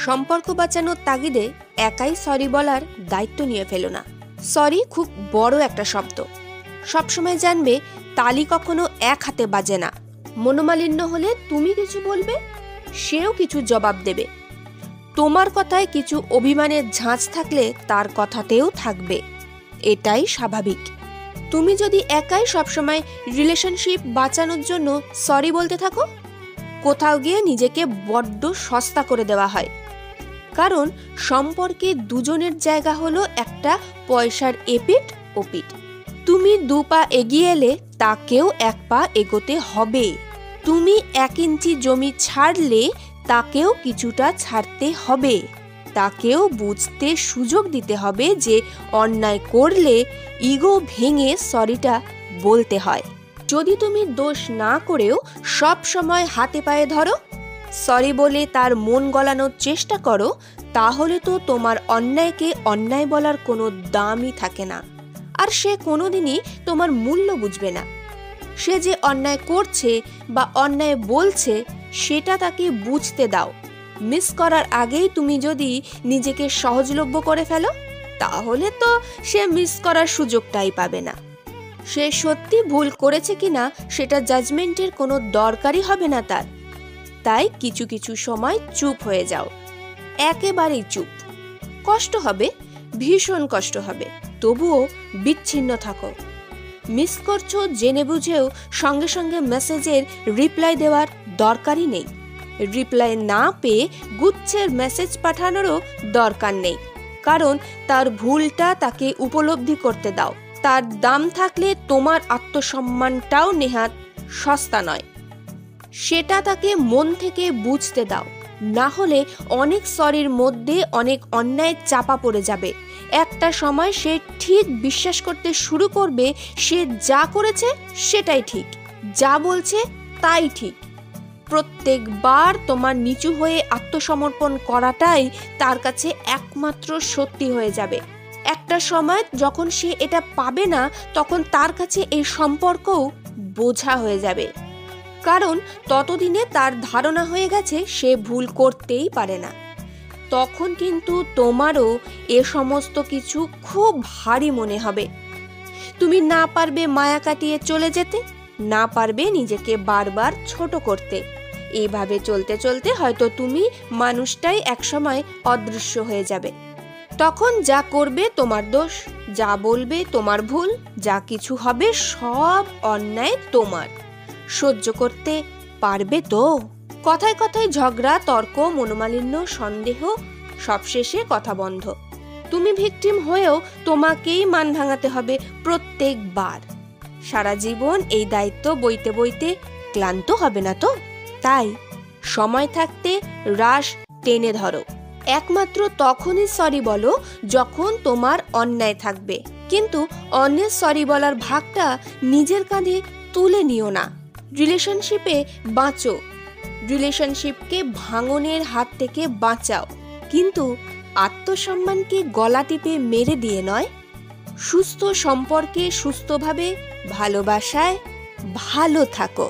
সম্পর্ক বাঁচানোর তাগিদে একাই সরি বলার দায়িত্ব নিয়ে ফেলো না। সরি খুব বড় একটা শব্দ। সবসময় জানবে তালি কখনো এক হাতে বাজে না। মনোমালিন্য হলে তুমি কিছু বলবে, সেও কিছু জবাব দেবে। তোমার কথায় কিছু অভিমানের ঝাঁজ থাকলে তার কথাতেও থাকবে, এটাই স্বাভাবিক। তুমি যদি একাই সবসময় রিলেশনশিপ বাঁচানোর জন্য সরি বলতে থাকো, কোথাও গিয়ে নিজেকে বড্ড সস্তা করে দেওয়া হয়। কারণ সম্পর্কে দুজনের জায়গা হলো একটা পয়সার এপিঠ ওপিঠ। তুমি 2 পা এগিয়ে এলে তাকেও 1 পা এগোতে হবে। তুমি 1 ইঞ্চি জমি ছাড়লে তাকেও কিছুটা ছাড়তে হবে। তাকেও বুঝতে সুযোগ দিতে হবে যে অন্যায় করলে ইগো ভেঙে সরিটা বলতে হয়। যদি তুমি দোষ না করেও সব সময় হাতে পায়ে ধরো, সরি বলে তার মন গলানোর চেষ্টা করো, তাহলে তো তোমার অন্যায়কে অন্যায় বলার কোনো দামই থাকে না। আর সে কোনোদিনই তোমার মূল্য বুঝবে না। সে যে অন্যায় করছে বা অন্যায় বলছে সেটা তাকে বুঝতে দাও। মিস করার আগেই তুমি যদি নিজেকে সহজলভ্য করে ফেলো, তাহলে তো সে মিস করার সুযোগটাই পাবে না। সে সত্যি ভুল করেছে কিনা সেটা জাজমেন্টের কোনো দরকারই হবে না তার। তাই কিছু কিছু সময় চুপ হয়ে যাও, একেবারেই চুপ। কষ্ট হবে, ভীষণ কষ্ট হবে, তবুও বিচ্ছিন্ন থাকো। মিস করছো জেনে বুঝেও সঙ্গে সঙ্গে মেসেজের রিপ্লাই দেওয়ার দরকারই নেই। রিপ্লাই না পেয়ে গুচ্ছের মেসেজ পাঠানোরও দরকার নেই, কারণ তার ভুলটা তাকে উপলব্ধি করতে দাও। তার দাম থাকলে তোমার আত্মসম্মানটাও নেহাত সস্তা নয়, সেটা তাকে মন থেকে বুঝতে দাও। না হলে অনেক সরির মধ্যে অনেক অন্যায় চাপা পড়ে যাবে। একটা সময় সে ঠিক বিশ্বাস করতে শুরু করবে সে যা করেছে সেটাই ঠিক, যা বলছে তাই ঠিক। প্রত্যেকবার তোমার নিচু হয়ে আত্মসমর্পণ করাটাই তার কাছে একমাত্র সত্যি হয়ে যাবে। একটা সময় যখন সে এটা পাবে না, তখন তার কাছে এই সম্পর্কও বোঝা হয়ে যাবে। কারণ ততদিনে তার ধারণা হয়ে গেছে সে ভুল করতেই পারে না। তখন কিন্তু তোমারও এ সমস্ত কিছু খুব ভারী মনে হবে। তুমি না পারবে মায়া কাটিয়ে চলে যেতে, না পারবে নিজেকে বারবার ছোট করতে। এইভাবে চলতে চলতে হয়তো তুমি মানুষটাই একসময় অদৃশ্য হয়ে যাবে। তখন যা করবে তোমার দোষ, যা বলবে তোমার ভুল, যা কিছু হবে সব অন্যায় তোমার। সহ্য করতে পারবে তো? কথায় কথায় ঝগড়া, তর্ক, মনোমালিন্য, সন্দেহ, সবশেষে কথা বন্ধ। তুমি ভিকটিম হয়েও তোমাকেই মান ভাঙাতে হবে প্রত্যেকবার। সারা জীবন এই দায়িত্ব বইতে বইতে ক্লান্ত হবে না তো? তাই সময় থাকতে রাশ টেনে ধরো। একমাত্র তখনই সরি বলো যখন তোমার অন্যায় থাকবে, কিন্তু অন্যের সরি বলার ভাগটা নিজের কাঁধে তুলে নিও না। রিলেশনশিপে বাঁচো, রিলেশনশিপকে ভাঙনের হাত থেকে বাঁচাও, কিন্তু আত্মসম্মানকে গলা টিপে মেরে দিয়ে নয়। সুস্থ সম্পর্কে সুস্থভাবে ভালোবাসায় ভালো থাকো।